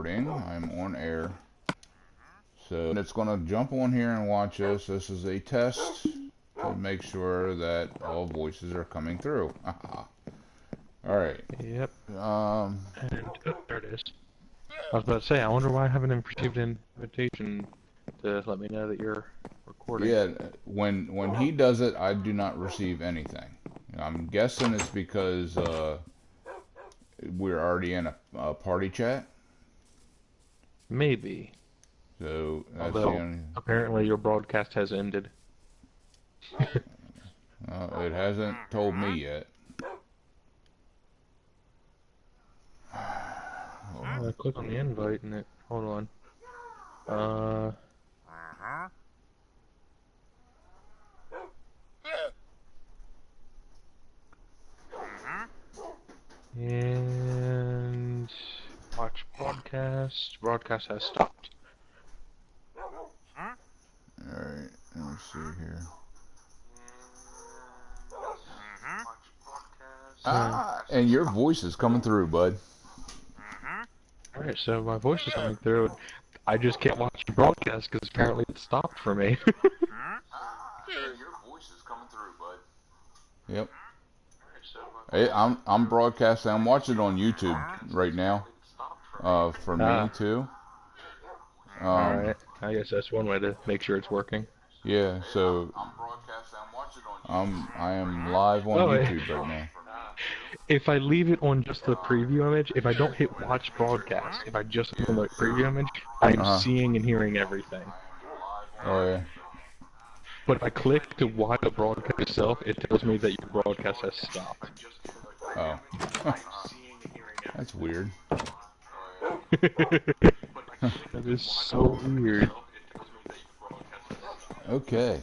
recording. I'm on air. So it's going to jump on here and watch us. This is a test to make sure that all voices are coming through. Alright. Yep. Um, And there it is. I was about to say, I wonder why I haven't received an invitation to let me know that you're recording. yeah, when he does it, I do not receive anything. I'm guessing it's because we're already in a party chat. Maybe. So that's Although, the only. apparently your broadcast has ended. It hasn't told me yet. I click on the invite and it. Hold on. And watch broadcast. Broadcast has stopped. Alright, let me see here. And your voice is coming through, bud. Alright, so my voice is coming through. I just can't watch the broadcast because apparently it stopped for me. Your voice is coming through, bud. Yep. Hey, I'm broadcasting. I'm watching it on YouTube right now. For me too. Alright, I guess that's one way to make sure it's working. Yeah, so I am live on YouTube right now. If I leave it on just the preview image, if I don't hit watch broadcast, if I just click on the preview image, I'm seeing and hearing everything. Oh yeah. But if I click to watch the broadcast itself, it tells me that your broadcast has stopped. Oh. That's weird. That is so weird. Okay.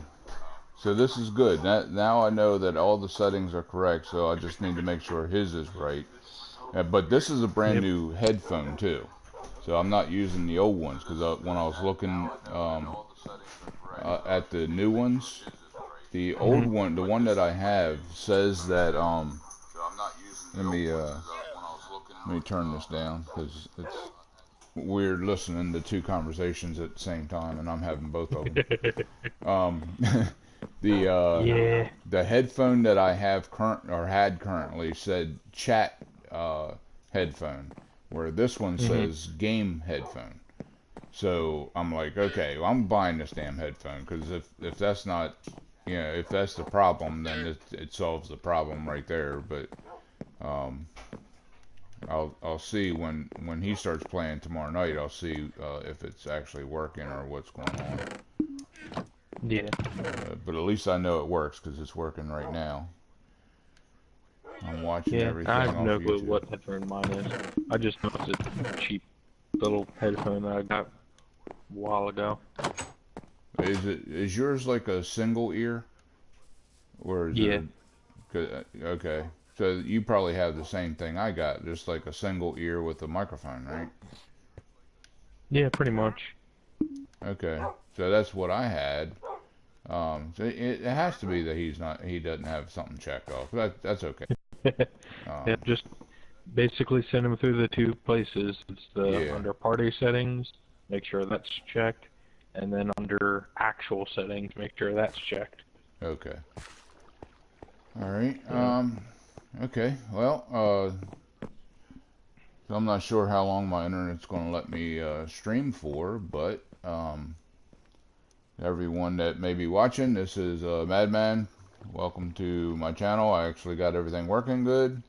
So this is good. Now I know that all the settings are correct, so I just need to make sure his is right. But this is a brand new headphone too. So I'm not using the old ones, because when I was looking at the new ones, the old one, the one that I have, says that let me turn this down, because it's weird listening to two conversations at the same time, and I'm having both of them. The headphone that I have had currently said chat headphone, where this one says game headphone. So I'm like, okay, well, I'm buying this damn headphone, because if that's not, if that's the problem, then it solves the problem right there. But I'll see when he starts playing tomorrow night. I'll see if it's actually working or what's going on. Yeah. But at least I know it works, because it's working right now. I'm watching everything I have off no clue YouTube. what headphone mine is. I just know it's a cheap little headphone that I got a while ago. Is yours like a single ear, or is it? Okay, so you probably have the same thing I got, just like a single ear with a microphone, right? Yeah, pretty much. Okay, so that's what I had. So it has to be that he doesn't have something checked off. That's okay. Yeah, just basically send him through the two places. It's under party settings, make sure that's checked, and then under actual settings, make sure that's checked. Okay. All right. Okay. Well, so I'm not sure how long my internet's going to let me stream for, but everyone that may be watching, this is Madman. Welcome to my channel. I actually got everything working good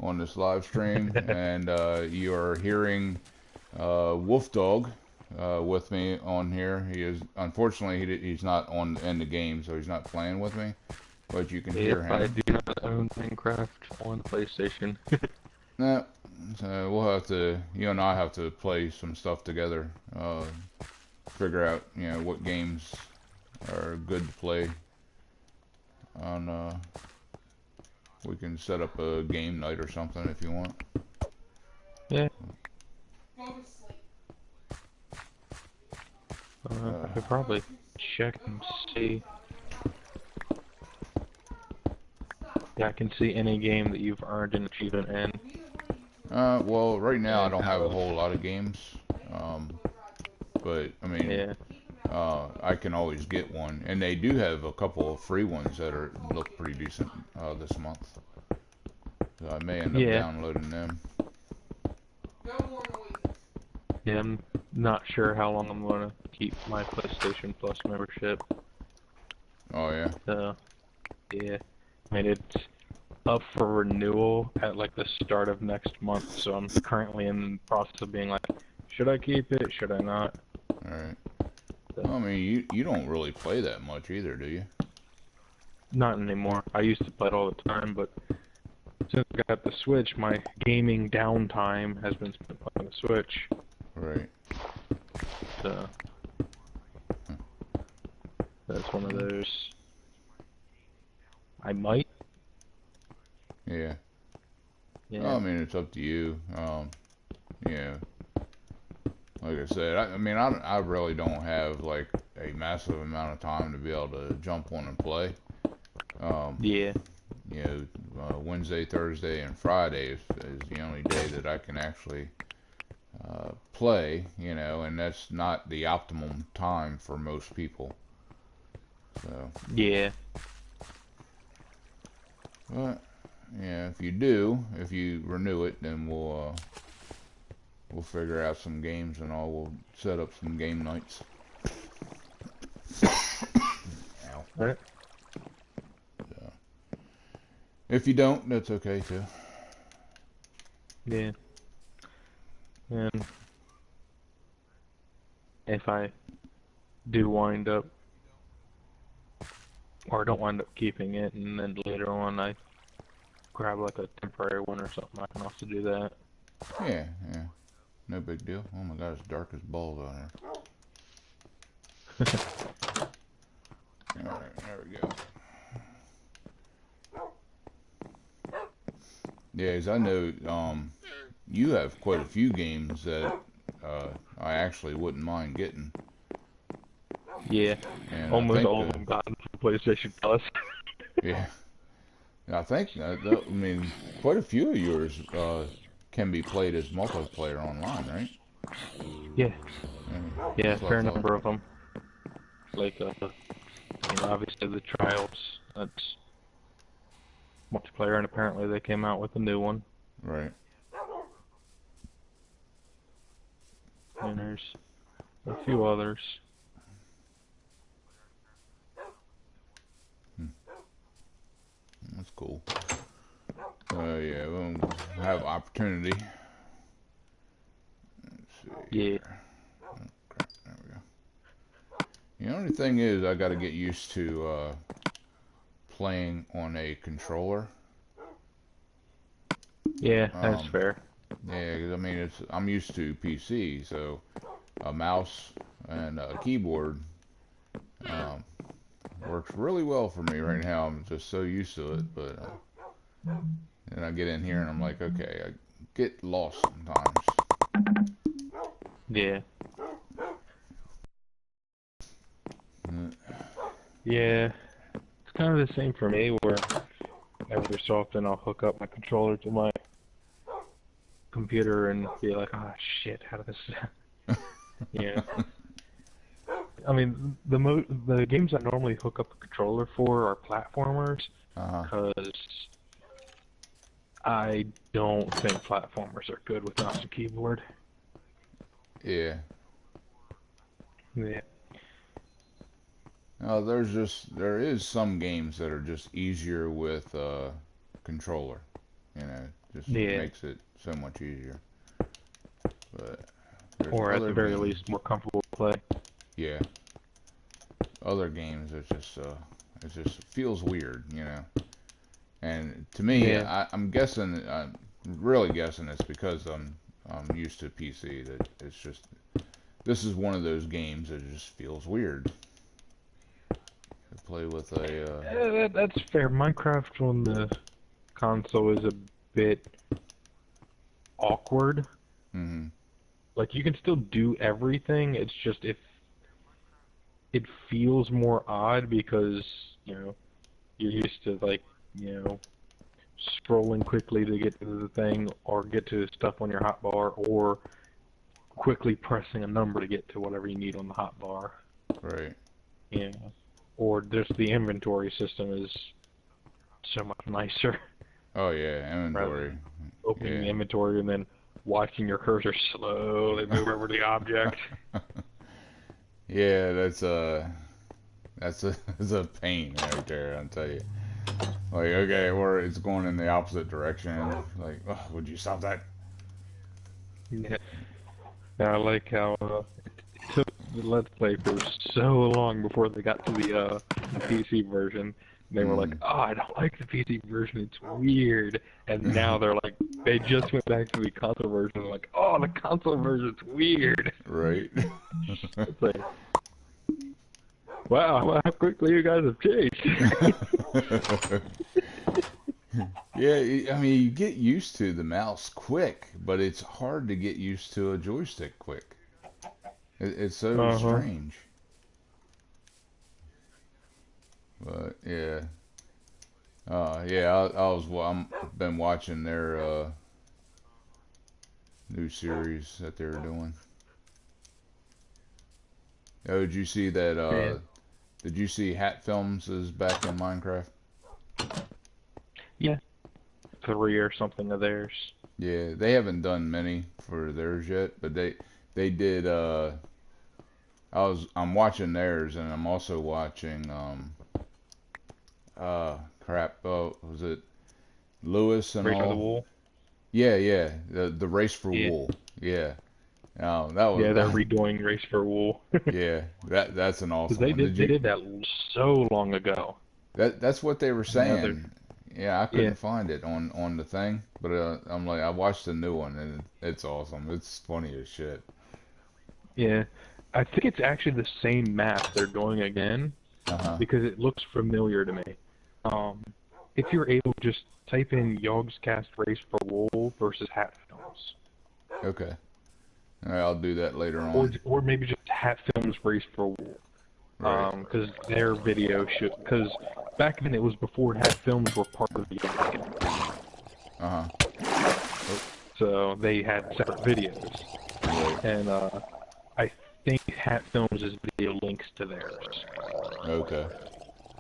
on this live stream, and you are hearing Wolf Dog with me on here. He is, unfortunately, he's not in the game, so he's not playing with me, but you can hear him. I do not own Minecraft on the PlayStation. Nah, so we'll have to, you and I have to play some stuff together, figure out, what games are good to play. We can set up a game night or something if you want. Yeah. I could probably check and see. Yeah, I can see any game that you've earned an achievement in. Well, right now I don't have a whole lot of games. But I mean, Yeah. I can always get one, and they do have a couple of free ones that look pretty decent this month. So I may end up Yeah. downloading them. Yeah, I'm not sure how long I'm gonna keep my PlayStation Plus membership. Oh yeah. So, yeah. I mean, it's up for renewal at like the start of next month, so I'm currently in the process of being like, should I keep it? Should I not? All right. So, Well, I mean, you don't really play that much either, do you? not anymore. I used to play it all the time, but since I got the Switch, my gaming downtime has been spent playing the Switch. Right. So, that's one of those. I might. Yeah. Yeah. Well, I mean, it's up to you. Yeah. Like I said, I mean, I really don't have like a massive amount of time to be able to jump on and play. Yeah. You know, Wednesday, Thursday, and Friday is the only day that I can actually play. You know, and that's not the optimum time for most people. So. Yeah. But yeah, if you renew it, then we'll figure out some games and all. We'll set up some game nights. Ow. Right. So, if you don't, that's okay too. Yeah. And if I do wind up, or don't wind up keeping it, and then later on I grab like a temporary one or something, I can also do that. Yeah, yeah, no big deal. Oh my God, it's dark as balls out here. All right, there we go. Yeah, as I know, you have quite a few games that I actually wouldn't mind getting. Yeah. And I Almost think, all of them got PlayStation Plus. yeah, I think, I mean, quite a few of yours can be played as multiplayer online, right? Yeah. Yeah, That's what I fair thought. number of them. Like, obviously the Trials, that's multiplayer, and apparently they came out with a new one. Right. And there's a few others. That's cool. Yeah, we'll have opportunity. Let's see Yeah. here. Oh, crap. There we go. The only thing is, I got to get used to playing on a controller. Yeah, that's Um, fair. yeah, 'cause I mean, I'm used to PC, so a mouse and a keyboard um, works really well for me right now. I'm just so used to it, but then I get in here and I'm like, okay, I get lost sometimes. Yeah. Mm. Yeah. It's kind of the same for me, where every so often I'll hook up my controller to my computer and be like, oh shit, how did this... Yeah. I mean, the games I normally hook up a controller for are platformers, because I don't think platformers are good with mouse and keyboard. Yeah. Yeah. There is some games that are just easier with controller. You know, just Yeah. makes it so much easier. But there's Or at other the very games. least, more comfortable to play. Yeah. Other games, it just feels weird, you know. And to me, Yeah. I'm guessing, I'm really guessing it's because I'm used to PC that it's just this is one of those games that just feels weird to play with a. That's fair. Minecraft on the console is a bit awkward. Mm-hmm. Like, you can still do everything, it's just if it feels more odd because, you're used to, like, scrolling quickly to get to the thing or get to stuff on your hotbar, or quickly pressing a number to get to whatever you need on the hotbar. Right. Yeah. Or just the inventory system is so much nicer. Oh yeah, inventory. Opening the inventory and then watching your cursor slowly move over the object. Yeah, that's a that's a pain right there, I'll tell you. Like, okay, or it's going in the opposite direction. Like, oh, would you stop that? Yeah. I like how it took the Let's Play for so long before they got to the PC version. They were like, oh, I don't like the PC version, it's weird. And now they're like, they just went back to the console version. They're like, oh, the console version's weird. Right. It's like, wow, how quickly you guys have changed. Yeah, I mean, you get used to the mouse quick, but it's hard to get used to a joystick quick. It's so strange. But yeah, I'm been watching their new series that they're doing. Oh, did you see that? Did you see Hat Films is back in Minecraft? Yeah, 3 or something of theirs. Yeah, they haven't done many for theirs yet, but they did. I'm watching theirs, and I'm also watching crap. Oh, was it Lewis and Race all? for the Wool. Yeah. The Race for Wool. Yeah. That was. Yeah, they're redoing Race for Wool. Yeah, that's an awesome They one. did that so long ago. That's what they were saying. Yeah, I couldn't Yeah. find it on the thing, but I'm like, I watched the new one and it's awesome. It's funny as shit. Yeah, I think it's actually the same map they're doing again because it looks familiar to me. If you're able, just type in Yogscast Race for Wool versus Hat Films. Okay. All right, I'll do that later on. Or maybe just Hat Films Race for Wool. Because their video should. Because back then it was before Hat Films were part of the Yogscast. So they had separate videos. Right. And I think Hat Films' video links to theirs. Okay.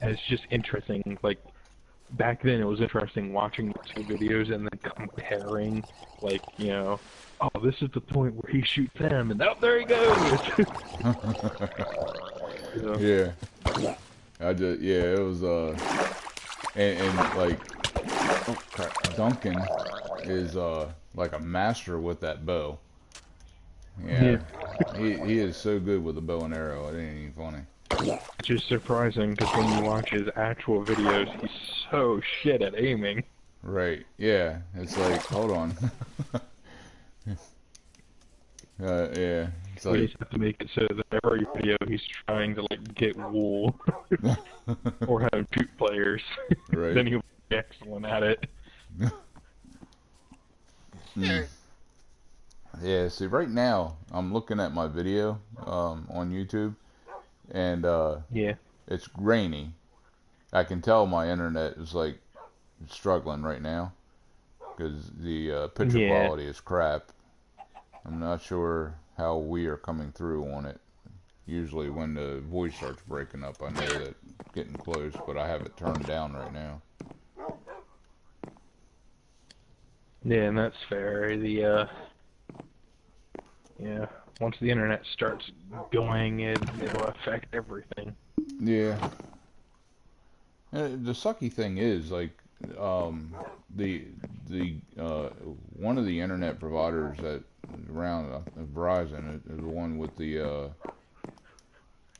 And it's just interesting, like, back then it was interesting watching the two videos and then comparing, like, you know, oh, this is the point where he shoots them, and oh, there he goes! You know? Yeah. It was, and like, oh crap, Duncan is, like a master with that bow. Yeah. He is so good with the bow and arrow, it ain't even funny. Which is surprising, because when you watch his actual videos, he's so shit at aiming. Right, yeah. It's like, hold on. Yeah. It's We like, just have to make it so that every video he's trying to, like, get wool. Or have him shoot players. right. Then he'll be excellent at it. Yeah, see, right now, I'm looking at my video on YouTube, and Yeah. it's rainy. I can tell my internet is, like, struggling right now, because the picture quality is crap. I'm not sure how we are coming through on it. Usually when the voice starts breaking up, I know that getting close, but I have it turned down right now. Yeah, and that's fair. Yeah, once the internet starts going, it'll affect everything. Yeah. The sucky thing is, like, the one of the internet providers that around Verizon is the one with the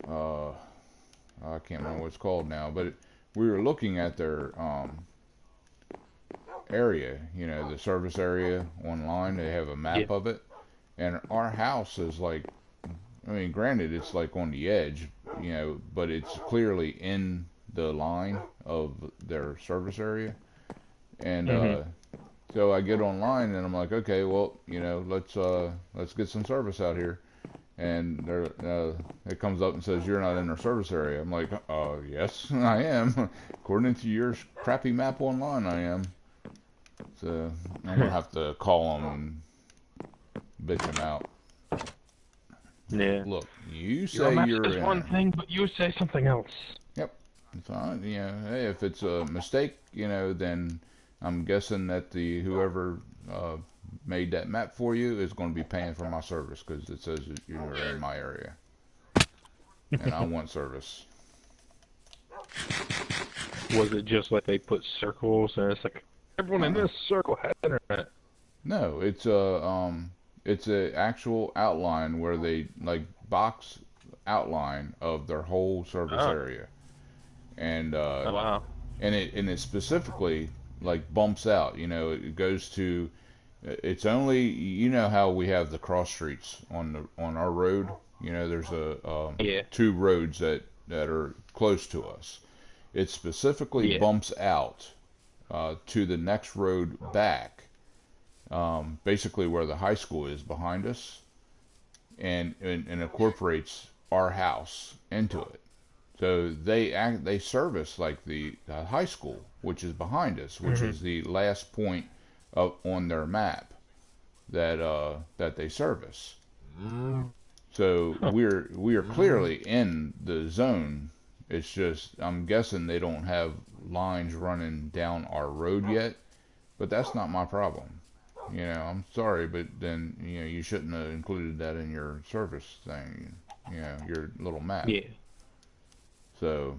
I can't remember what it's called now, but we were looking at their area, you know, the service area online. They have a map of it, and our house is like, I mean, granted, it's like on the edge, you know, but it's clearly in the line of their service area. And so I get online and I'm like, okay, well, you know, let's get some service out here. And it comes up and says you're not in our service area. I'm like, yes, I am. According to your crappy map online, I am. So I'm gonna have to call them and bitch them out. Yeah. Look, you Your say map you're says one in. thing, but you say something else. Yep. Fine. Hey, if it's a mistake, then I'm guessing that the whoever uh, made that map for you is going to be paying for my service because it says that you're in my area, and I want service. Was it just like they put circles and it's like everyone in Uh-uh. this circle has internet? No, it's a actual outline where they like box outline of their whole service Oh, area, and oh wow. it specifically like bumps out. It goes to. It's only how we have the cross streets on our road. There's Yeah. two roads that are close to us. It specifically Yeah. bumps out to the next road back, basically where the high school is behind us, and incorporates our house into it. So they service like the high school, which is behind us, which Mhm. is the last point on their map that they service. So Huh. we are clearly in the zone. It's just I'm guessing they don't have lines running down our road yet, but that's not my problem. I'm sorry, but then you shouldn't have included that in your service thing. Your little map. Yeah. So,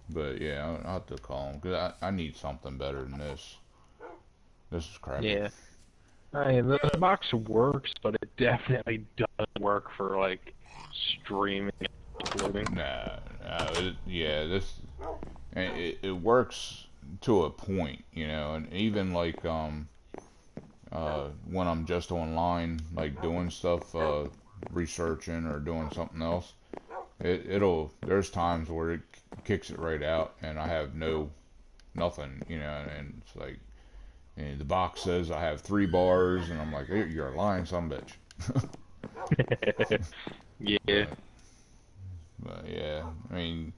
but yeah, I'll have to call them because I need something better than this. This is crappy. Yeah. I mean, the box works, but it definitely doesn't work for like streaming and uploading. Yeah, it works to a point, and even like when I'm just online, like doing stuff, researching or doing something else, there's times where it kicks it right out, and I have nothing, and it's like the box says I have 3 bars, and I'm like, hey, you're lying, son of a bitch. Yeah. but, but yeah, I mean,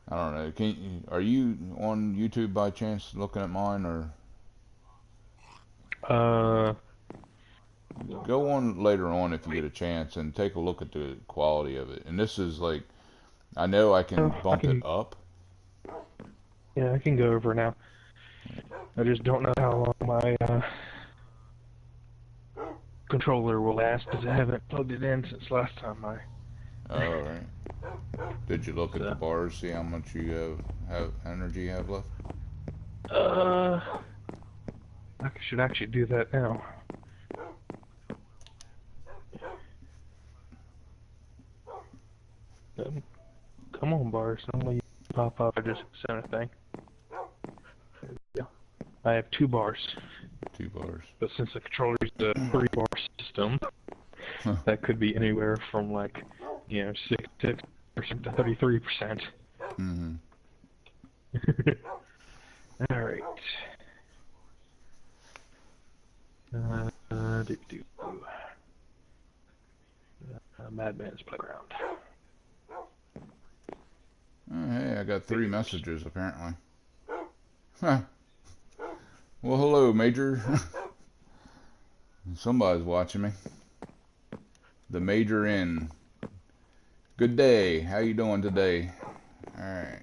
I don't know. Are you on YouTube by chance looking at mine, or Uh, go on later on if you get a chance and take a look at the quality of it? And this is like, I know I can I bump it can, up. yeah, I can go over now. I just don't know how long my controller will last because I haven't plugged it in since last time I. All right. Did you look at the So, bars, see how much you have energy you have left? uh, I should actually do that now. Come on, bars. Normally you pop up or just center thing. Yeah. I have 2 bars. 2 bars. But since the controller is a 3-bar system, that could be anywhere from like, 66% to 33%. Mm-hmm. All right. Madman's Playground. Oh, hey, I got 3 messages apparently. Huh. Well, hello, Major. Somebody's watching me. The Major in. Good day. How you doing today? All right.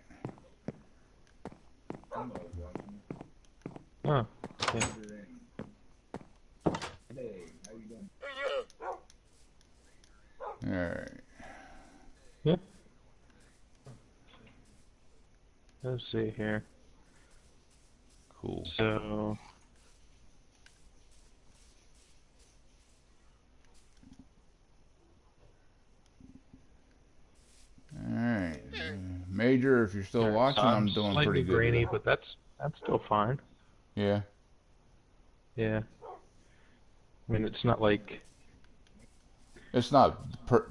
Oh, yeah. All right. Yeah. Let's see here. Cool. So, Alright. Major, if you're still watching, I'm doing slightly pretty good grainy, today. but that's still fine. Yeah. Yeah. I mean, it's not like. It's not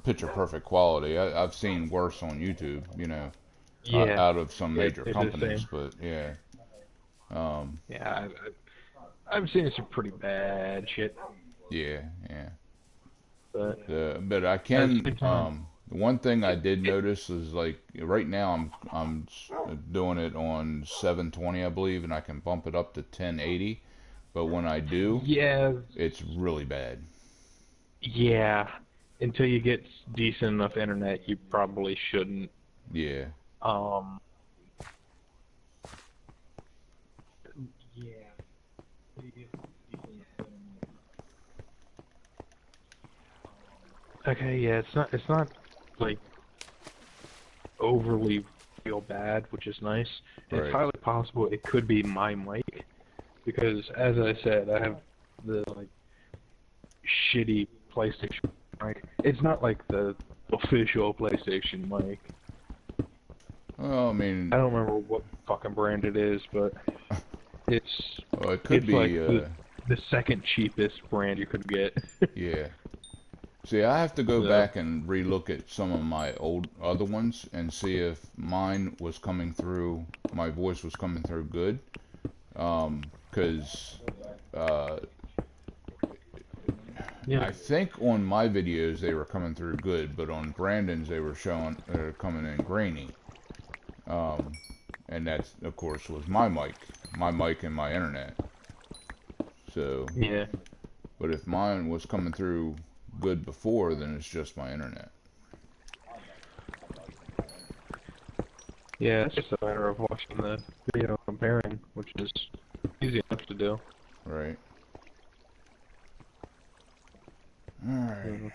picture perfect quality. I've seen worse on YouTube, Yeah. out of some Yeah, major it's the companies, same. but yeah. Yeah, I've seen some pretty bad shit, Yeah, yeah. but But I at the can, same time, one thing I did notice is like right now I'm doing it on 720, I believe, and I can bump it up to 1080, but when I do, yeah, it's really bad. Yeah, until you get decent enough internet, you probably shouldn't. Yeah. Um, yeah. Okay, yeah, it's not like overly feel bad, which is nice. And it's Right. highly possible it could be my mic because, as I said, I have the like shitty PlayStation mic. It's not like the official PlayStation mic. Well, I mean, I don't remember what fucking brand it is, but it's well, it could it's like be, the second cheapest brand you could get. yeah. See, I have to go So, back and relook at some of my old other ones and see if mine was coming through, my voice was coming through good. 'Cause yeah, I think on my videos they were coming through good, but on Brandon's they were showing coming in grainy. And that, of course, was my mic and my internet. So, yeah, but if mine was coming through good before, then it's just my internet. yeah. It's just a matter of watching the video comparing, which is easy enough to do. Right. All right. Mhm.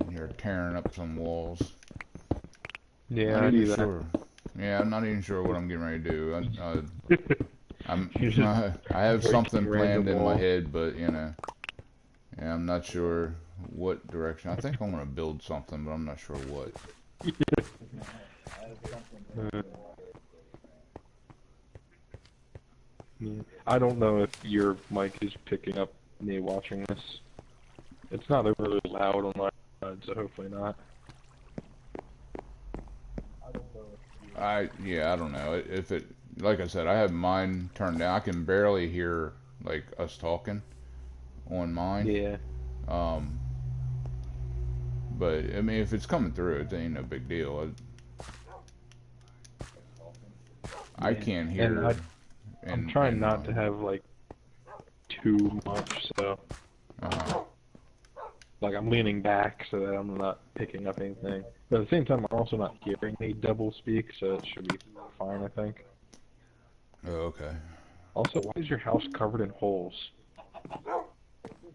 And you're tearing up some walls. Not Yeah, I even do that. sure. Yeah, I'm not even sure what I'm getting ready to do. I'm You're just I have breaking something random planned in my walls. head, but yeah, I'm not sure what direction. I think I want to build something, but I'm not sure what. Uh, yeah. I don't know if your mic is picking up me watching this. It's not overly loud on my side, so hopefully not. I don't know if it. Like I said, I have mine turned down. I can barely hear like us talking on mine. Yeah. Um, but I mean, if it's coming through, it ain't no big deal. I Yeah. can't And hear I'm in trying in not to mine. have like too much, so Uh, like I'm leaning back so that I'm not picking up anything. But at the same time, I'm also not hearing me double speak, so it should be fine, I think. oh, okay. Also, why is your house covered in holes?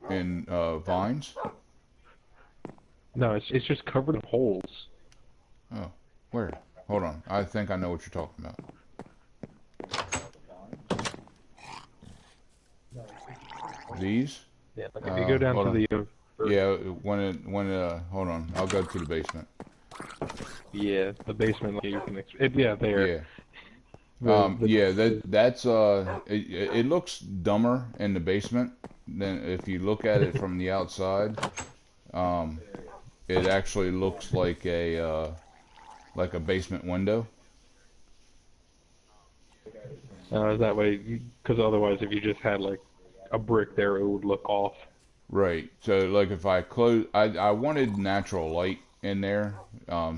In vines. No, it's just covered in holes. Oh, where? Hold on. I think I know what you're talking about. These? Yeah, like if you go down Hold to on. the Yeah, hold on. I'll go to the basement. yeah, the basement, like you can yeah, there. Yeah. The Yeah, that's it looks dumber in the basement than if you look at it from the outside. Um, it actually looks like a basement window. that way, because otherwise, if you just had like a brick there, it would look off. Right. So like if I close, I wanted natural light in there.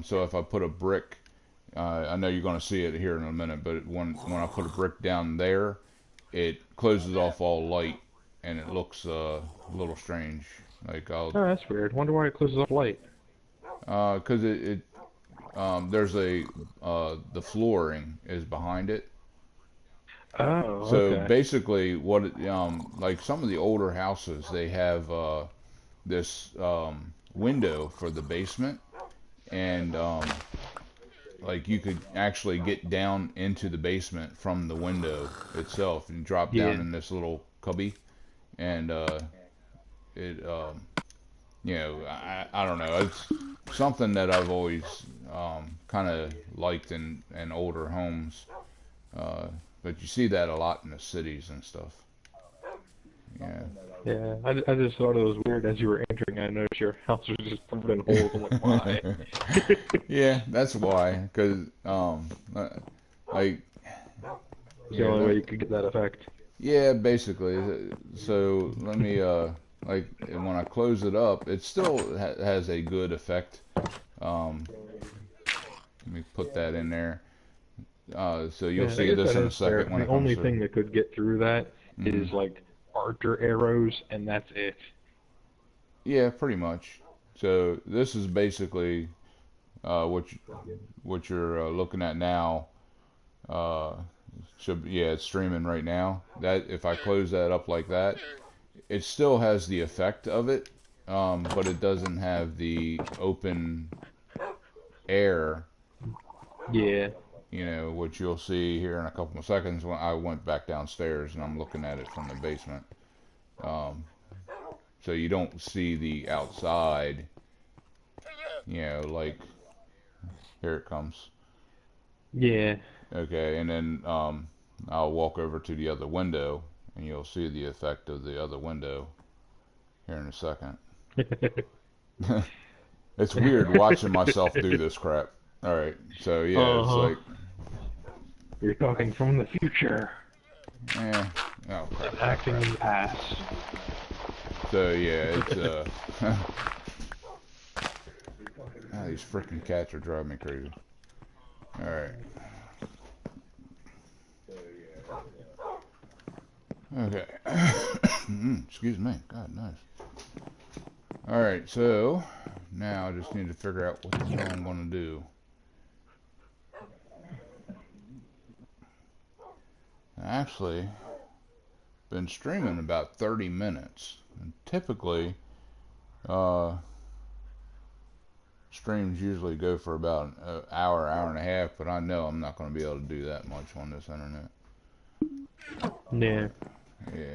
So if I put a brick, I know you're going to see it here in a minute, but when I put a brick down there, it closes off all light, and it looks a little strange. Like Oh, that's weird. Wonder why it closes off light. 'cause there's the flooring is behind it. Oh, So okay. basically, like some of the older houses, they have this window for the basement, and like you could actually get down into the basement from the window itself and drop down Yeah. in this little cubby, and it I don't know, it's something that I've always kind of liked in older homes, uh, but you see that a lot in the cities and stuff. Yeah. Yeah, I just thought it was weird as you were entering. I noticed your house was just covered in holes. I'm like, why? Yeah, that's why. Cause like It's the here, only way you could get that effect. yeah, basically. So let me like when I close it up, it still has a good effect. Um, Let me put that in there. So you'll Yeah, I see guess this that in is a fair. second when The it comes only through. thing that could get through that Hmm. is like archer arrows, and that's it. Yeah, pretty much. So this is basically what you're looking at now. Uh, yeah, it's streaming right now. That if I close that up like that, it still has the effect of it, but it doesn't have the open air. Yeah. You know, which you'll see here in a couple of seconds when I went back downstairs and I'm looking at it from the basement. Um, so you don't see the outside. You know, like here it comes. Yeah. Okay, and then I'll walk over to the other window, and you'll see the effect of the other window here in a second. It's weird watching myself do this crap. All right, so yeah, it's Uh-huh. like, You're talking from the future. oh crap, And crap, acting crap. in the past. So yeah, it's these freaking cats are driving me crazy. All right. Okay. Excuse me. God, nice. All right, so now I just need to figure out what the hell I'm going to do. Actually, been streaming about 30 minutes. And typically, uh, streams usually go for about an hour, hour and a half, but I know I'm not going to be able to do that much on this internet. Yeah.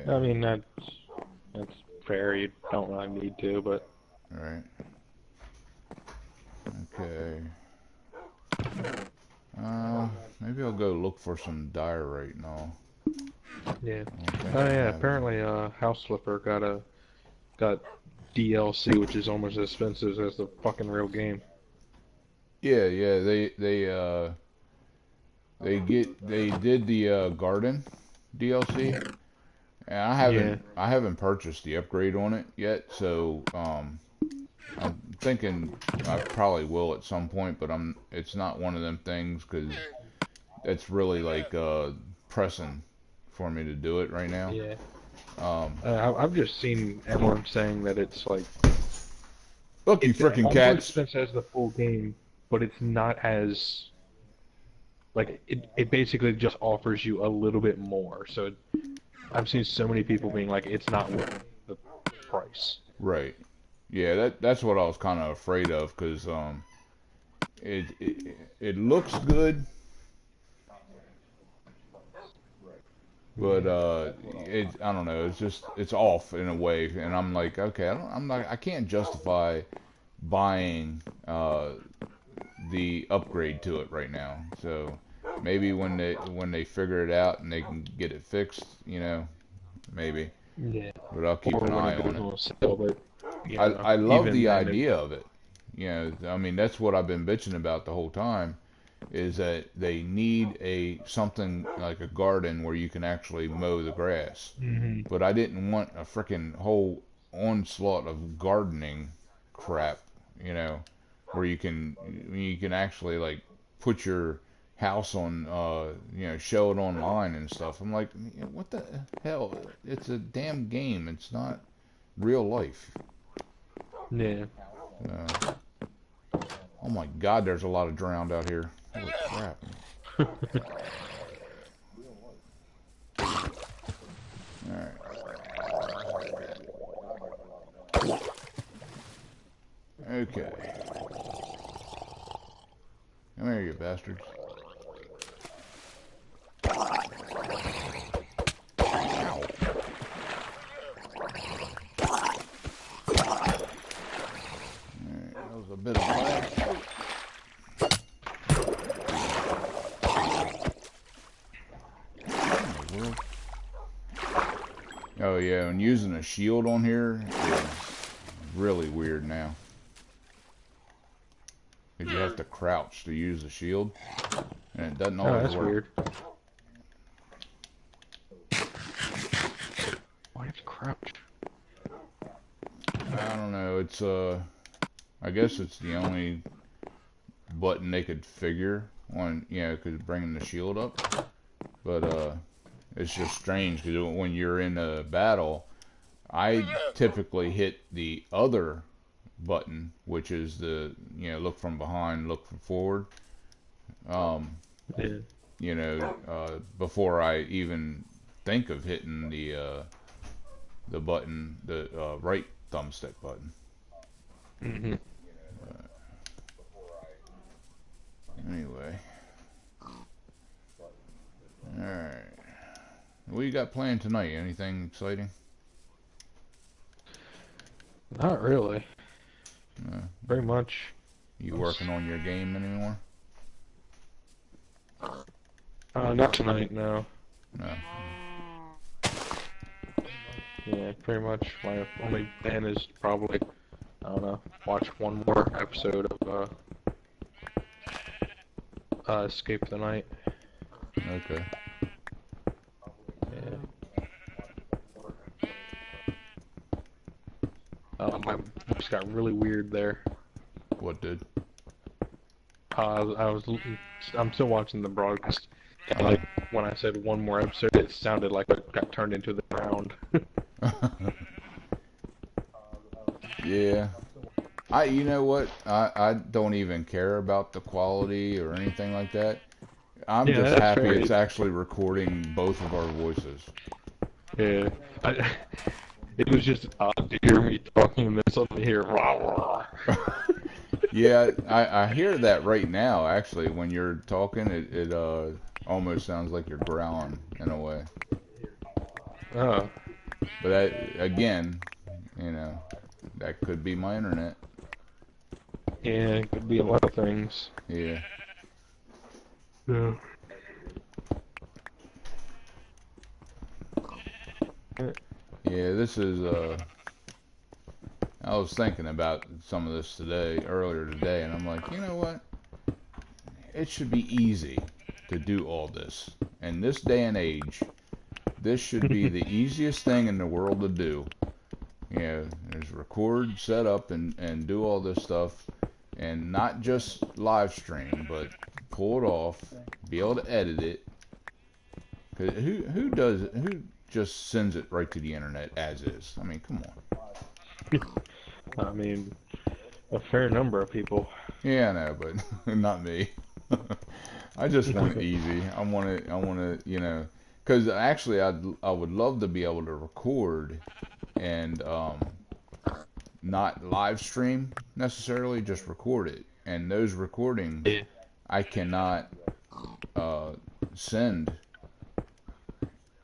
I Yeah. mean, that's fair. You don't really need to, but... All right. Okay. Maybe I'll go look for some diorite and all. Yeah. I don't think Oh I yeah, have any. apparently House Flipper got DLC, which is almost as expensive as the fucking real game. Yeah, yeah. They did the garden DLC, and Yeah. I haven't purchased the upgrade on it yet. So I'm thinking I probably will at some point, but it's not one of them things because it's really like pressing for me to do it right now. Yeah. Um, I've just seen everyone saying that it's like Look, you it's freaking almost cats! expensive as the full game, but it's not as like it basically just offers you a little bit more. So I've seen so many people being like, it's not worth the price. Right. Yeah, that's what I was kind of afraid of because it looks good, but Yeah. I don't know. It's just it's off in a way, and I'm like, okay, I can't justify buying the upgrade to it right now. So maybe when they figure it out and they can get it fixed, you know, maybe. Yeah. But I'll keep Or an when eye it on goes it. on sale, but I love even the then, it, idea of it. You know, I mean, that's what I've been bitching about the whole time is that they need a something like a garden where you can actually mow the grass. hmm But I didn't want a freaking whole onslaught of gardening crap, you know, where you can actually like put your house on you know, show it online and stuff. I'm like, what the hell? It's a damn game. It's not real life. yeah. Uh, oh my God, there's a lot of drowned out here. Holy crap. Alright. Okay. Come here, you bastards. Ow. Alright, that was a bit of fire. Oh yeah, and using a shield on here is really weird now. Because you have to crouch to use the shield, and it doesn't Oh, always that's work. weird. Why have to crouch? I don't know, it's I guess it's the only button they could figure on, you know, because bringing the shield up. But it's just strange because when you're in a battle, I typically hit the other button, which is the, look from behind, look from forward. Yeah. Before I even think of hitting the button, the right thumbstick button. Mhm. Anyway, all right. What you got planned tonight? Anything exciting? Not really. No. Very much. You working on your game anymore? Not tonight, no. No. Yeah, pretty much. My only plan is probably, I don't know, watch one more episode of Escape the Night. Okay. Yeah. My voice got really weird there. What did? I'm still watching the broadcast. And, like, when I said one more episode, it sounded like it got turned into the ground. Yeah. You know what? I don't even care about the quality or anything like that. I'm Yeah, just that's happy fair. it's actually recording both of our voices. Yeah. It was just odd to hear me talking and then suddenly hear rah rah. Yeah, I hear that right now. Actually, when you're talking, it almost sounds like you're growling in a way. Oh. But that, again, that could be my internet. Yeah, it could be a lot of things. Yeah. Yeah. Yeah, this is I was thinking about some of this earlier today, and I'm like, you know what? It should be easy to do all this. In this day and age, this should be the easiest thing in the world to do. There's record, set up, and do all this stuff, and not just live stream, but pull it off, be able to edit it. 'Cause who just sends it right to the internet as is? I mean, come on. I mean, a fair number of people. Yeah, I know, but not me. I just want it easy. I want to, because actually I would love to be able to record and not live stream necessarily, just record it. And those recordings, Yeah. I cannot send.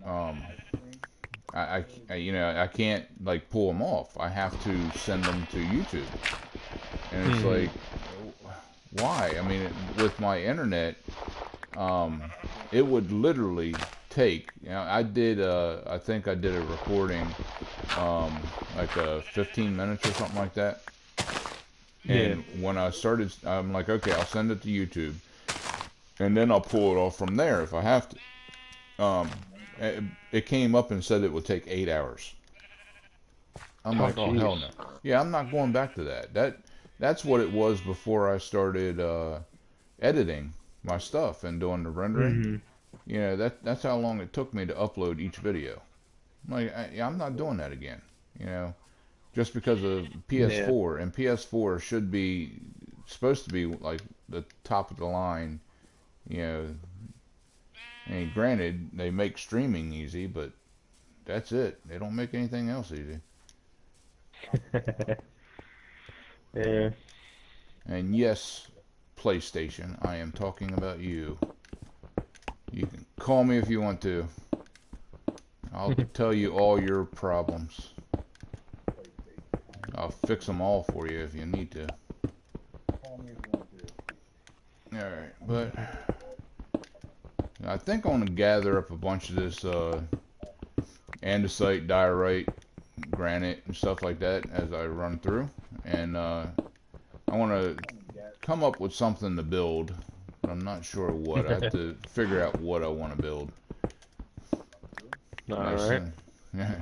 Um, I can't like pull them off. I have to send them to YouTube, and it's like, why? I mean, with my internet, it would literally take. I think I did a recording, like 15 minutes or something like that. And when I started, I'm like, okay, I'll send it to YouTube, and then I'll pull it off from there if I have to. It came up and said it would take 8 hours. I'm like, oh hell no. Yeah, I'm not going back to that. That's what it was before I started editing my stuff and doing the rendering. That's how long it took me to upload each video. I'm like, I'm not doing that again. Just because of PS4, and PS4 should be supposed to be like the top of the line. And granted, they make streaming easy, but that's it. They don't make anything else easy. Yeah. And yes, PlayStation, I am talking about you. You can call me if you want to. I'll tell you all your problems. I'll fix them all for you if you need to. Alright, but I think I'm going to gather up a bunch of this andesite, diorite, granite, and stuff like that as I run through. And I want to come up with something to build, but I'm not sure what. I have to figure out what I want to build. Alright. Yeah.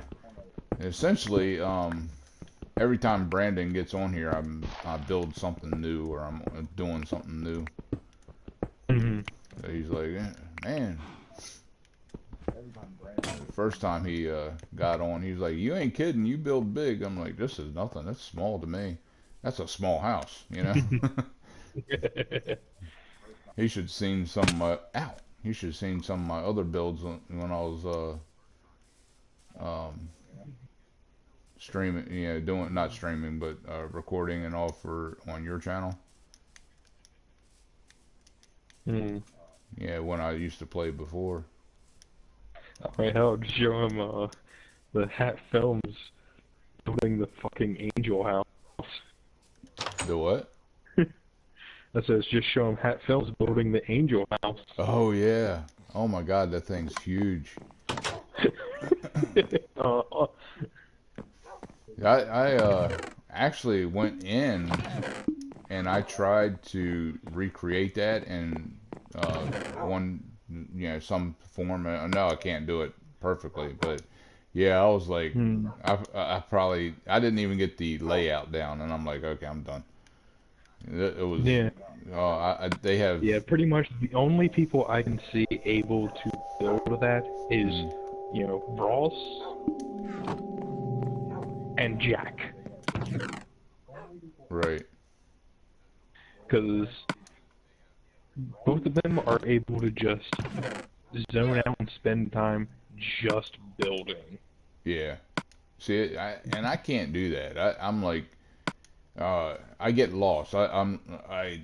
Essentially, every time Brandon gets on here, I build something new, or I'm doing something new. So he's like, man. The first time he got on, he was like, "You ain't kidding, you build big." I'm like, "This is nothing. That's small to me. That's a small house, you know." He should seen some. Ow! He should seen some of my other builds when I was um, streaming. You know, doing not streaming, but recording and all for on your channel. Hmm. Yeah, when I used to play before. Right, I'll just show him the Hat Films building the fucking Angel House. The what? That says just show him Hat Films building the Angel House. Oh yeah. Oh my God, that thing's huge. I actually went in and I tried to recreate that in one, you know, some form. I know I can't do it perfectly, but yeah, I was like, I didn't even get the layout down, and I'm like, okay, I'm done. It was, Yeah. they have, Yeah, pretty much the only people I can see able to build that is, you know, Ross and Jack. right, Because both of them are able to just zone out and spend time just building. yeah. See, and I can't do that. I'm like, I get lost. I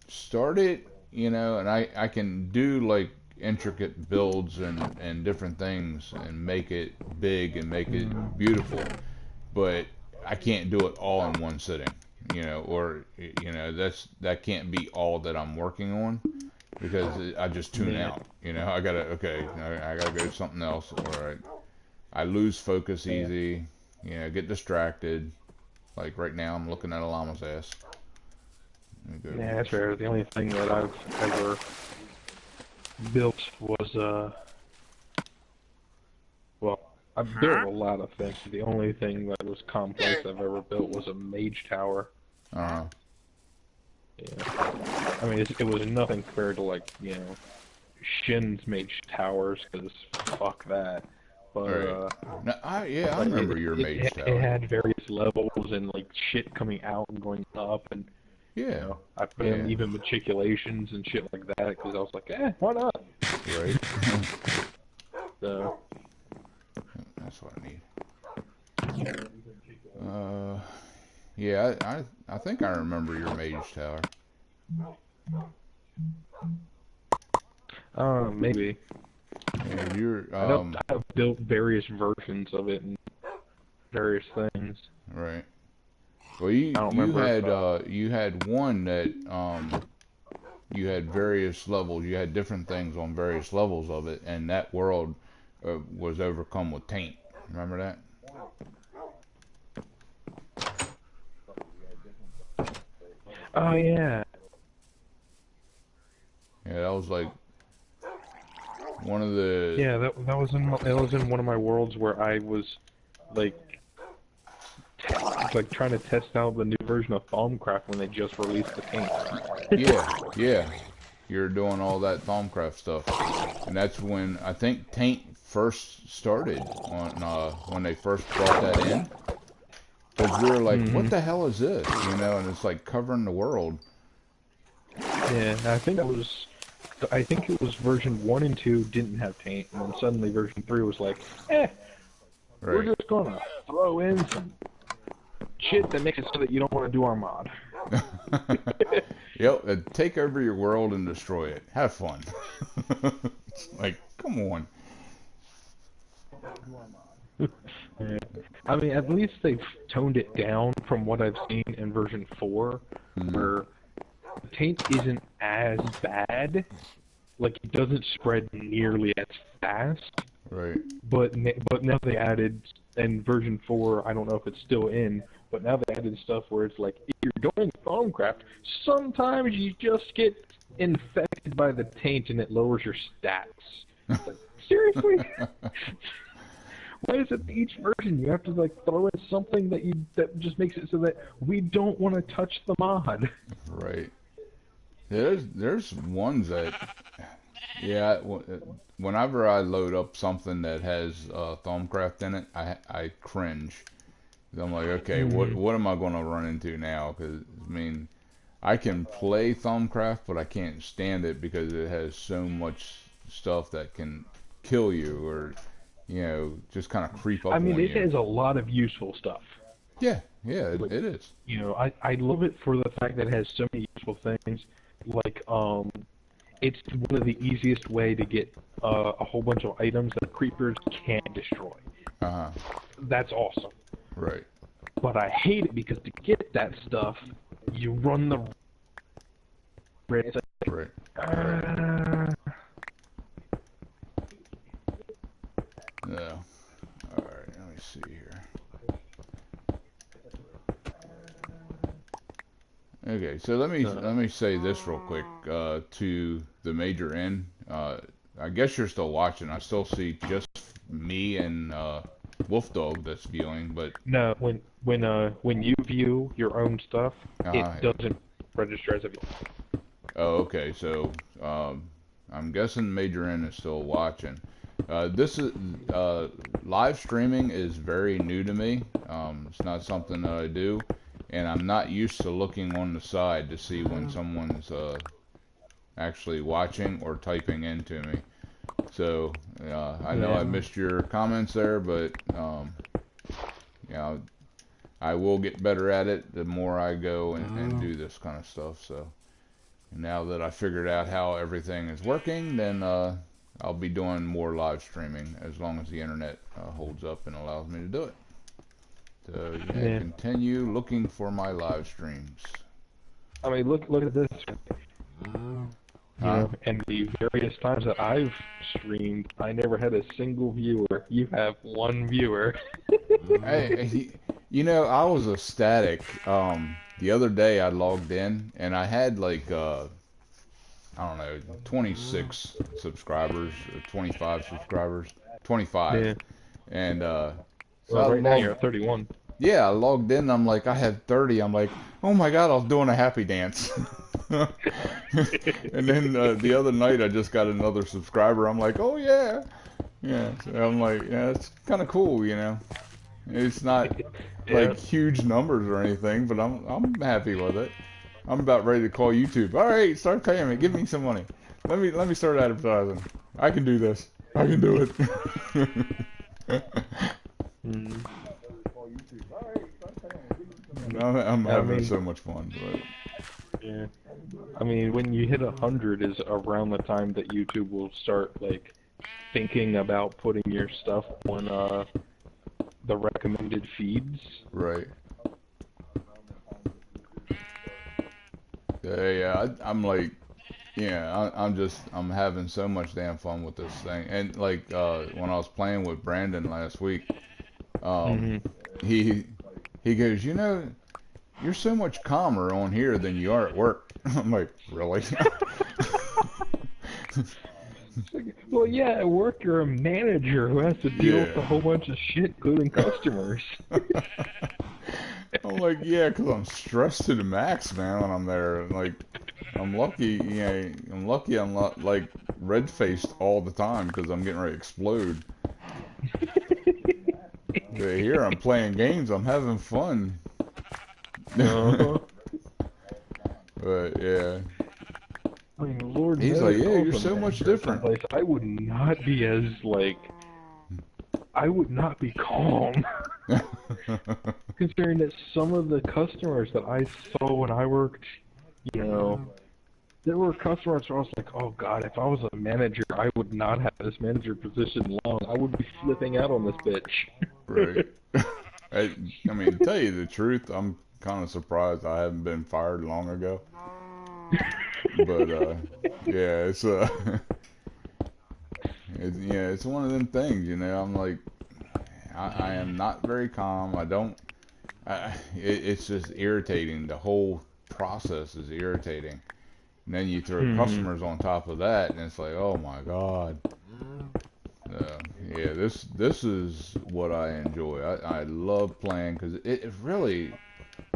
start it, you know, and I can do like intricate builds and different things and make it big and make it beautiful, but I can't do it all in one sitting, you know, or you know that can't be all that I'm working on because I just tune out, you know. I gotta go to something else, or I lose focus easy, you know, get distracted. Like right now, I'm looking at a llama's ass. Yeah, that's fair. The only thing that I've ever built was, well, I've built a lot of things. The only thing that was complex I've ever built was a mage tower. Uh-huh. Yeah. I mean, it was nothing compared to, like, you know, Shin's mage towers, because fuck that. But, right. Now, I remember your mage tower. It had various levels and, like, shit coming out and going up, and, yeah. You know, I put in even matriculations and shit like that, because I was like, why not? Right. So... That's what I need. Yeah, I think I remember your mage tower. Maybe. Yeah, you're, I've built various versions of it and various things. Right. Well, you had one that you had various levels. You had different things on various levels of it, and that world was overcome with taint. Remember that? Oh yeah. Yeah, that was like one of the. Yeah, that was in one of my worlds where I was like trying to test out the new version of Thaumcraft when they just released the taint. Yeah. You're doing all that Thaumcraft stuff, and that's when I think taint first started on when they first brought that in. Because we were like, what the hell is this? You know, and it's like covering the world. Yeah, I think it was version 1 and 2 didn't have taint, and then suddenly version 3 was like, we're just gonna throw in some shit that makes it so that you don't want to do our mod. Yep, take over your world and destroy it. Have fun. Like, come on. Yeah. I mean, at least they've toned it down from what I've seen in version 4, where the taint isn't as bad. Like, it doesn't spread nearly as fast. Right. But now they added, in version 4, I don't know if it's still in, but now they added stuff where it's like, if you're doing Thaumcraft, sometimes you just get infected by the taint and it lowers your stats. Like, seriously? Why is it each version you have to like throw in something that just makes it so that we don't want to touch the mod? Right. There's ones that Yeah, whenever I load up something that has Thumbcraft in it, I cringe. I'm like, okay, Hmm. what am I going to run into now? Because I mean, I can play Thumbcraft, but I can't stand it because it has so much stuff that can kill you or just kind of creep I up mean, on it you. has a lot of useful stuff. Yeah, yeah, Like, it is. I love it for the fact that it has so many useful things. Like, it's one of the easiest way to get a whole bunch of items that creepers can't destroy. Uh-huh. That's awesome. Right. But I hate it because to get that stuff, you run the risk. It's like, Right. Right. Yeah. All right. Let me see here. Okay, so let me say this real quick to the major N. I guess you're still watching. I still see just me and Wolf Dog that's viewing, but no, when you view your own stuff, it yeah. doesn't register as a view. Oh, okay. So I'm guessing major N is still watching. This is live streaming is very new to me. It's not something that I do, and I'm not used to looking on the side to see when someone's actually watching or typing into me. So I know Yeah. I missed your comments there, but you know, I will get better at it the more I go and do this kind of stuff. So now that I figured out how everything is working, then I'll be doing more live streaming as long as the internet holds up and allows me to do it. So yeah, Yeah. continue looking for my live streams. I mean, look at this. Huh? And the various times that I've streamed, I never had a single viewer. You have one viewer. I was ecstatic. The other day I logged in and I had like I don't know, 26 subscribers, or 25 subscribers, 25, Yeah. and so Well, I right now you're logged. at 31. Yeah, I logged in. I'm like, I had 30. I'm like, oh my god, I was doing a happy dance. And then the other night, I just got another subscriber. I'm like, oh yeah, yeah. So I'm like, yeah, it's kind of cool. It's not Yeah. like huge numbers or anything, but I'm happy with it. I'm about ready to call YouTube. All right, start paying me. Give me some money. Let me start advertising. I can do this. I can do it. Mm. I'm I having mean, so much fun. yeah. I mean, when you hit 100 is around the time that YouTube will start like thinking about putting your stuff on the recommended feeds. Right. Yeah. I'm like, yeah. I'm having so much damn fun with this thing. And like when I was playing with Brandon last week, um, Hmm. he he goes, you're so much calmer on here than you are at work. I'm like, really? Well, yeah, at work you're a manager who has to deal with Yeah. a whole bunch of shit, including customers. I'm like, yeah, 'cause I'm stressed to the max, man, when I'm there. Like, I'm lucky, I'm lucky I'm not like red faced all the time because I'm getting ready to explode. But here I'm playing games, I'm having fun. Uh-huh. But yeah, I mean, Lord he's knows like, yeah, I you're was a so much manager at different. someplace. I would not be as like, I would not be calm. Considering that some of the customers that I saw when I worked, you know, there were customers where I was like, oh god, if I was a manager, I would not have this manager position long. I would be flipping out on this Right. bitch. I mean, to tell you the truth, I'm kind of surprised I haven't been fired long ago. But yeah, it's one of them things. I'm like, I am not very calm. I don't. It's just irritating. The whole process is irritating. And then you throw Hmm. customers on top of that, and it's like, oh my god. Yeah, this is what I enjoy. I love playing because it really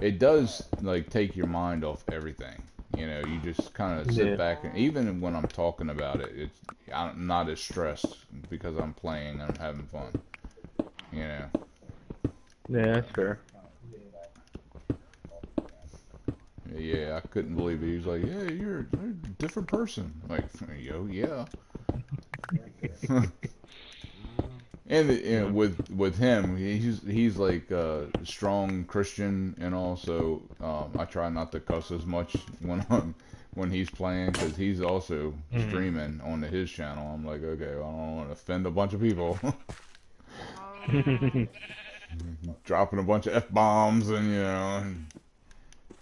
it does like take your mind off everything. You know, you just kind of sit back, and even when I'm talking about it, I'm not as stressed because I'm playing and I'm having fun. You know. Yeah, that's fair. Yeah, I couldn't believe it. He was like, "Yeah, you're a different person." Like, yo, yeah. And with him, he's like strong Christian, and also I try not to cuss as much when he's playing, because he's also streaming on his channel. I'm like, okay, well, I don't want to offend a bunch of people. Dropping a bunch of F-bombs, and you know, and,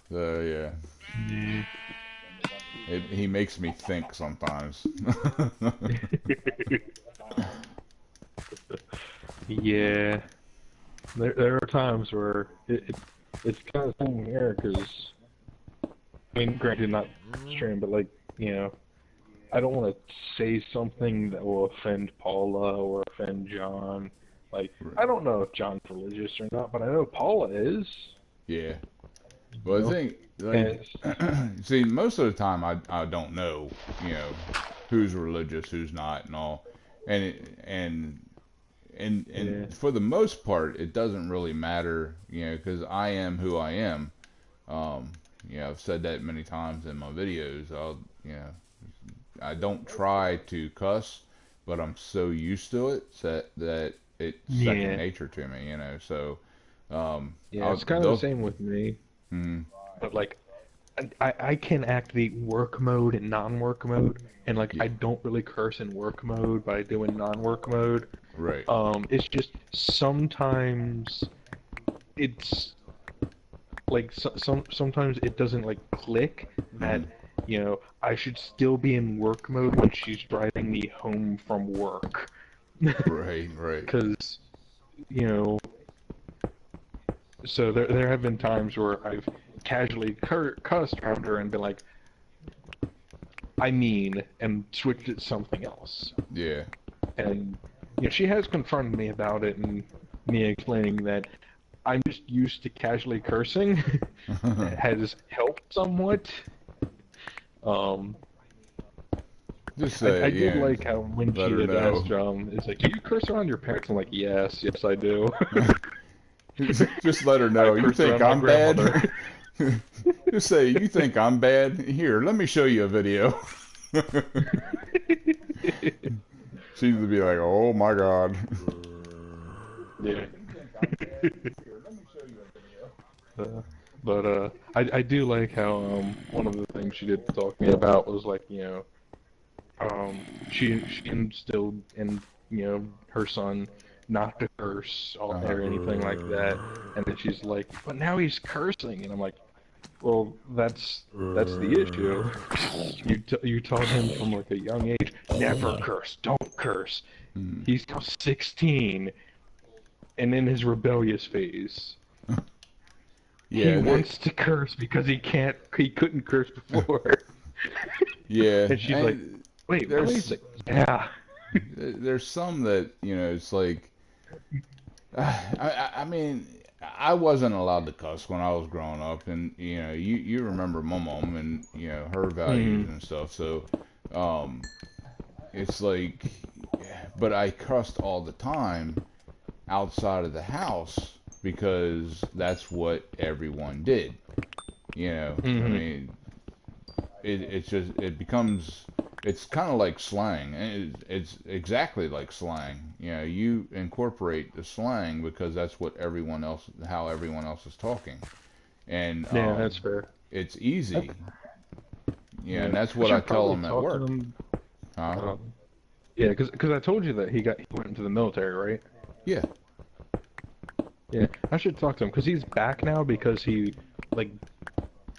so yeah. He makes me think sometimes. Yeah, there are times where it's kind of same here, because I mean, granted, not stream, but like, you know, I don't want to say something that will offend Paula or offend John. Like, I don't know if John's religious or not, but I know Paula is. Yeah. Well, I think, like, see, most of the time I don't know, you know, who's religious, who's not, and all, and for the most part, it doesn't really matter, you know, because I am who I am. You know, I've said that many times in my videos. You know, I don't try to cuss, but I'm so used to it that it's second nature to me, you know. So, it's kind of the same with me. Mm, But like, I can activate work mode and non-work mode, and like I don't really curse in work mode by doing non-work mode. right. It's just sometimes it's like sometimes it doesn't like click that you know I should still be in work mode when she's driving me home from work. Right, right. Because you know, so there have been times where I've casually cussed around her and been like, I mean, and switched it to something else. Yeah. And you know, she has confronted me about it, and me explaining that I'm just used to casually cursing has helped somewhat. Just say, I did like how when she had asked, it's like, do you curse around your parents? I'm like, yes, I do. Just let her know. You think I'm bad? Just say, you think I'm bad? Here, let me show you a video. She'd be like, oh my god. Yeah. But I do like how one of the things she did talk to me about was like, you know, she instilled in, you know, her son not to curse or anything like that, and then she's like, but now he's cursing, and I'm like, well, that's the issue. You taught him from like a young age, never curse, don't curse. He's now 16 and in his rebellious phase. Yeah, he wants to curse because he couldn't curse before. Yeah. And she's like, wait, really? It's like, yeah. There's some that, you know, it's like, I mean, I wasn't allowed to cuss when I was growing up, and you know, you remember my mom and you know her values and stuff. So, it's like, but I cussed all the time outside of the house because that's what everyone did. You know, I mean, it becomes, it's kind of like slang. It's exactly like slang. You know, you incorporate the slang because that's what how everyone else is talking, and yeah, that's fair. It's easy. Yeah, and that's what I tell them at work. Yeah, because I told you that he went into the military, right? Yeah. Yeah, I should talk to him because he's back now because he, like,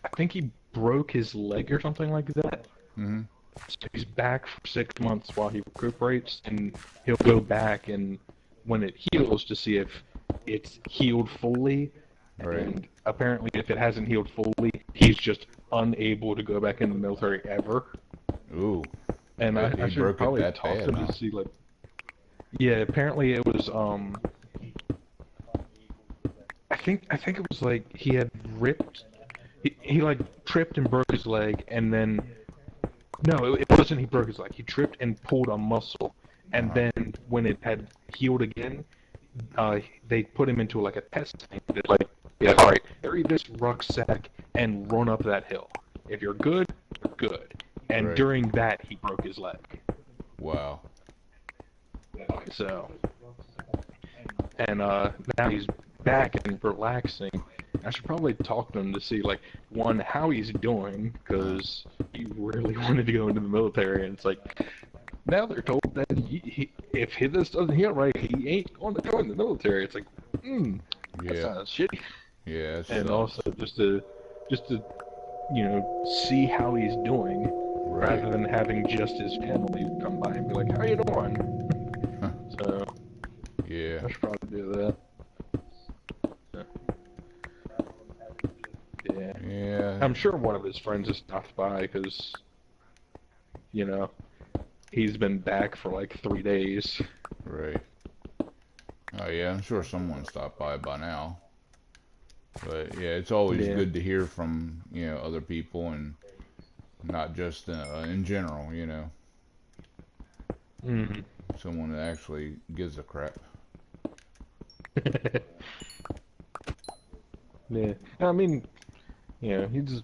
I think he broke his leg or something like that. So he's back for 6 months while he recuperates, and he'll go back and when it heals to see if it's healed fully. Right. And apparently, if it hasn't healed fully, he's just unable to go back in the military ever. Ooh. And I should probably talk to him to see, like, yeah. Apparently, it was I think it was like he had ripped he like tripped and broke his leg, and then no, it wasn't he broke his leg. He tripped and pulled a muscle, and then when it had healed again, they put him into like a test tank. That like, yeah, all right, carry this rucksack and run up that hill. If you're good, you're good. And Right. during that, he broke his leg. Wow. So, and now he's back and relaxing. I should probably talk to him to see, like, one, how he's doing, because he really wanted to go into the military, and it's like, now they're told that if this doesn't heal right, he ain't going to join the military. It's like, that sounds shitty. Yeah, and sucks. Also just to, see how he's doing, rather than having just his family come by and be like, how you doing? So, yeah. I should probably do that. Yeah. Yeah. I'm sure one of his friends has stopped by because, he's been back for like 3 days. Right. Oh yeah, I'm sure someone stopped by now. But yeah, it's always good to hear from other people and not just in general. Someone that actually gives a crap. Yeah. I mean, he's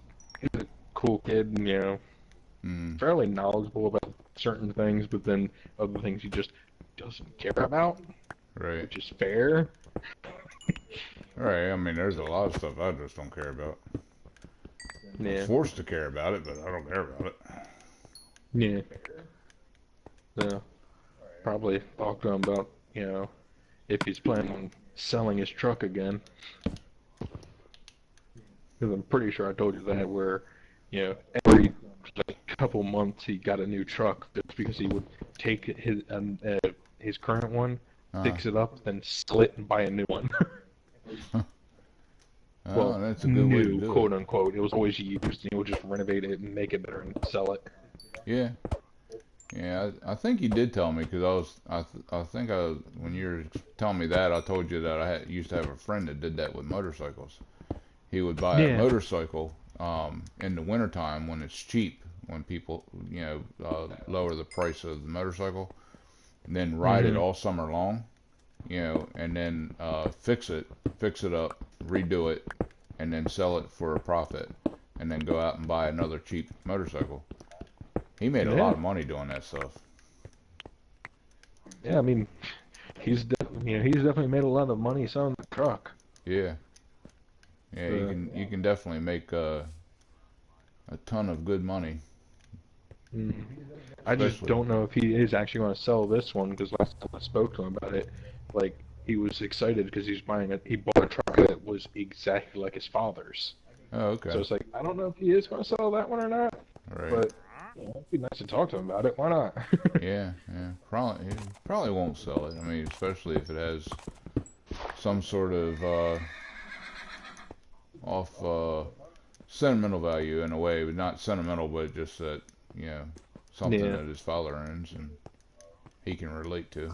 a cool kid, and, fairly knowledgeable about certain things, but then other things he just doesn't care about. Right. Which is fair. Right. I mean, there's a lot of stuff I just don't care about. Yeah. I'm forced to care about it, but I don't care about it. Yeah. So, probably talk to him about, if he's planning on selling his truck again. Because I'm pretty sure I told you that, where, every couple months he got a new truck just because he would take his current one, fix it up, then sell it and buy a new one. Well, that's a good way to new, do quote it. unquote. It was always used, and he would just renovate it and make it better and sell it. Yeah. Yeah, I think you did tell me because I think when you were telling me that I told you that I used to have a friend that did that with motorcycles. He would buy a motorcycle in the wintertime when it's cheap, when people lower the price of the motorcycle, and then ride it all summer long, and then fix it up, redo it, and then sell it for a profit, and then go out and buy another cheap motorcycle. He made a lot of money doing that stuff. Yeah, I mean, he's definitely made a lot of money selling the truck. Yeah. Yeah, you can definitely make a ton of good money. I just don't know if he is actually going to sell this one, because last time I spoke to him about it, like, he was excited because he bought a truck that was exactly like his father's. Oh, okay. So it's like, I don't know if he is going to sell that one or not. Right. But it'd be nice to talk to him about it. Why not? Yeah. He probably won't sell it. I mean, especially if it has some sort of sentimental value in a way, but not sentimental, but just that something that his father owns and he can relate to.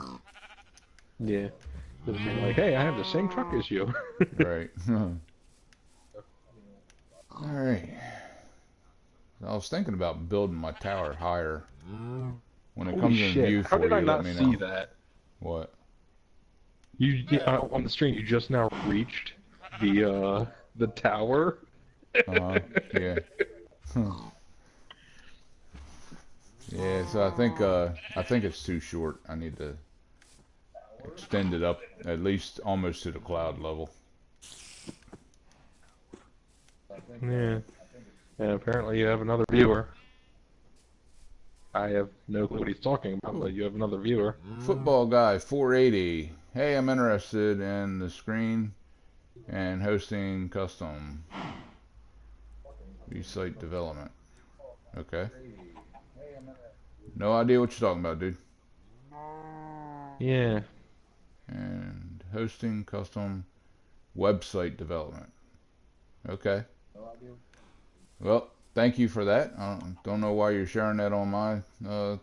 Yeah. Just be like, hey, I have the same truck as you. Right. All right. I was thinking about building my tower higher. When it comes in view for you, let me know. How did I not see that? What? On the stream, you just now reached the tower. Yeah. Yeah. So I think it's too short. I need to extend it up at least almost to the cloud level. Yeah. And apparently you have another viewer. I have no clue what he's talking about, but you have another viewer. Football guy 480. Hey, I'm interested in the screen and hosting custom site development. Okay. No idea what you're talking about, dude. Yeah. And hosting custom website development. Okay. Well, thank you for that. I don't know why you're sharing that on my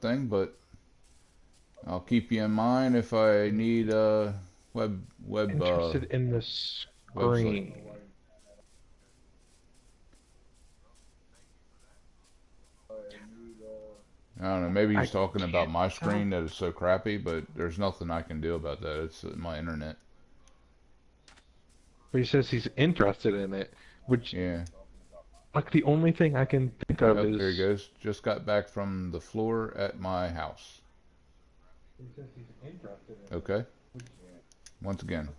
thing, but I'll keep you in mind if I need web. Interested in the screen. Website. I don't know. Maybe I he's talking about can't my tell. screen that is so crappy, but there's nothing I can do about that. It's my internet. But he says he's interested in it, which, Yeah. like, the only thing I can think of Yep, is. there he goes. Just got back from the floor at my house. He says he's interested in it. Okay. Once again.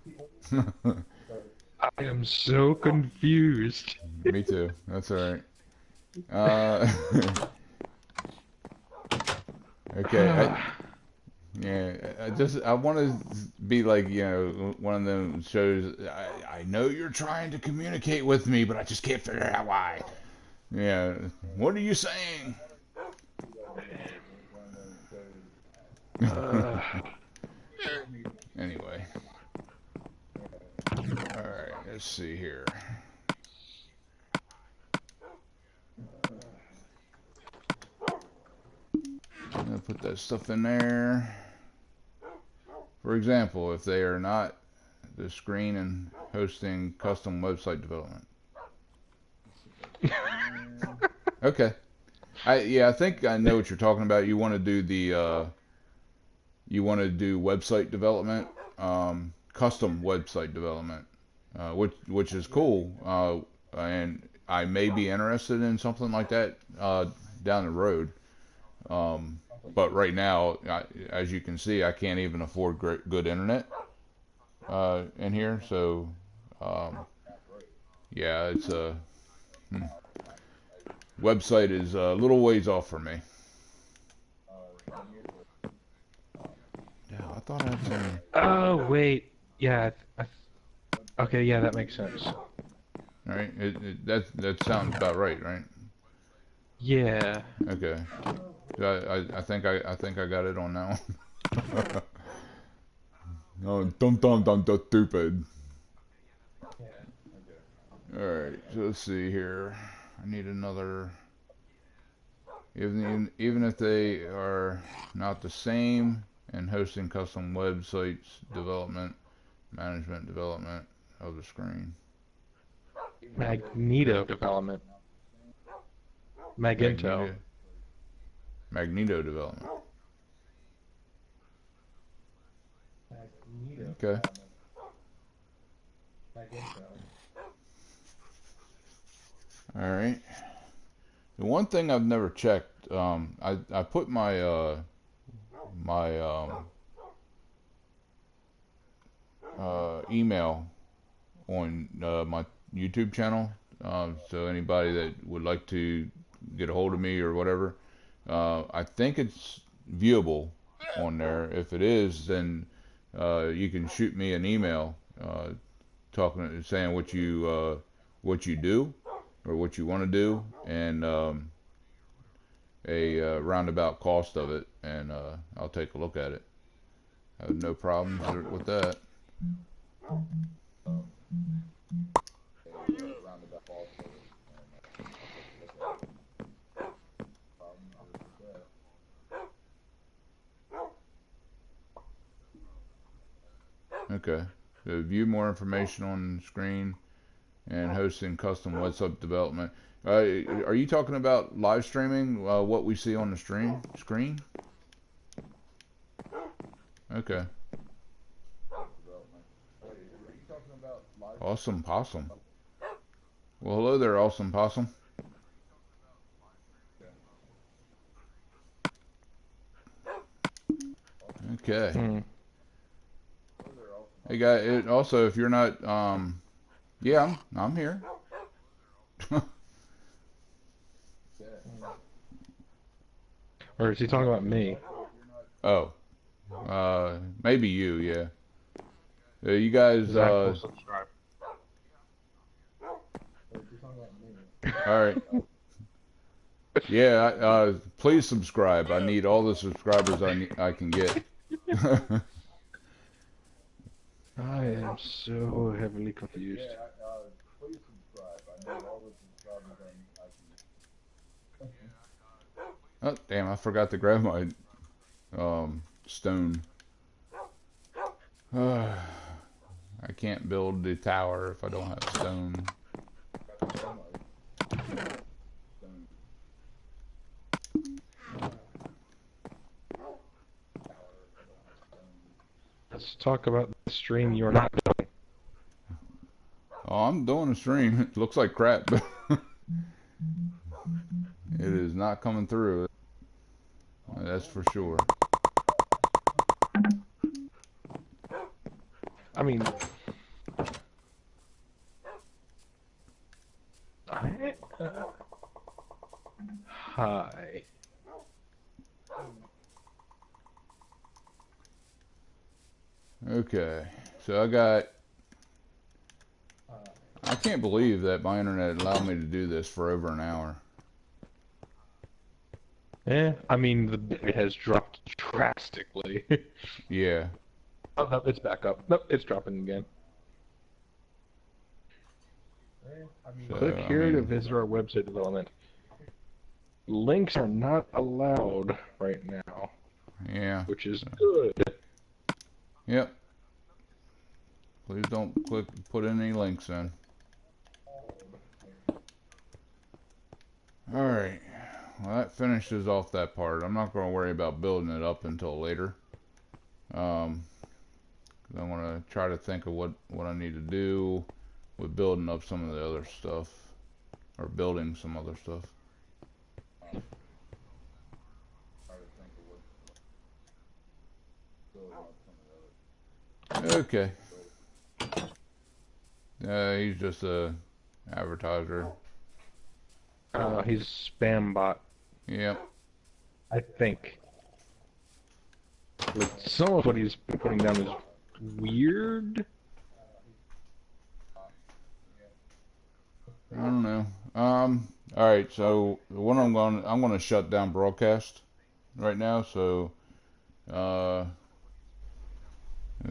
I am so confused. Me too. That's alright. Uh, okay. Yeah, I want to be like, one of them shows. I know you're trying to communicate with me, but I just can't figure out why. Yeah. What are you saying? uh, Anyway. All right. Let's see here. I'm gonna put that stuff in there. For example, if they are not the screen and hosting custom website development. Okay. I think I know what you're talking about. You want to do website development, custom website development, which is cool. And I may be interested in something like that down the road. But right now, as you can see, I can't even afford good internet in here. So, yeah, it's a website is a little ways off for me. Yeah, I thought I had some. oh, wait. Yeah. Okay, yeah, that makes sense. All right, that sounds about right, right? Yeah. Okay. So I think I got it on now. No, dum stupid. All right, so let's see here. I need another. Even if they are not the same, and hosting custom websites development, management development of the screen. Magneto development. Magento. Magneto development. Okay. All right. The one thing I've never checked, I put my email on my YouTube channel. So anybody that would like to get a hold of me or whatever, I think it's viewable on there. If it is, then you can shoot me an email saying what you do or what you want to do, and a roundabout cost of it, and I'll take a look at it. I have no problems with that. Okay. So view more information on the screen and hosting custom website development. Are you talking about live streaming what we see on the screen? Okay. Awesome Possum. Well, hello there, Awesome Possum. Okay. Hey, guys. Also, if you're not, yeah, I'm here. Or is he talking about me? Oh, maybe you, yeah. You guys, Zach will subscribe. all right. Yeah, please subscribe. I need all the subscribers I can get. I am so heavily confused. Please subscribe. I need all the subscribers I can get. Oh, damn, I forgot to grab my stone. I can't build the tower if I don't have stone. let's talk about the stream you're not doing. Oh, I'm doing a stream. It looks like crap, but it is not coming through. That's for sure. I mean, hi. Okay, so I can't believe that my internet allowed me to do this for over an hour. Yeah, I mean, the bit has dropped drastically. Yeah. Oh, no, it's back up. Nope, it's dropping again. So, Click here to visit our website development. Links are not allowed right now. Yeah. Which is good. Yep. Please don't put any links in. Alright. Well, that finishes off that part. I'm not going to worry about building it up until later. I want to try to think of what I need to do with building up some of the other stuff. Or building some other stuff. Okay. He's just a advertiser. He's a spam bot. Yep. I think. Like, some of what he's putting down is weird. I don't know. Alright, so what I'm gonna shut down broadcast right now, so we've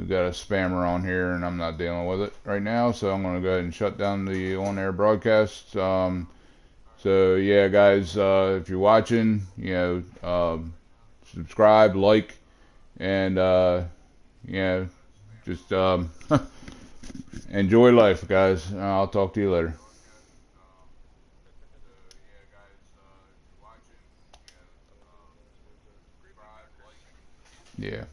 got a spammer on here and I'm not dealing with it right now, so I'm gonna go ahead and shut down the on-air broadcast. So yeah, guys, if you're watching, subscribe, like, and just enjoy life, guys. I'll talk to you later. Yeah.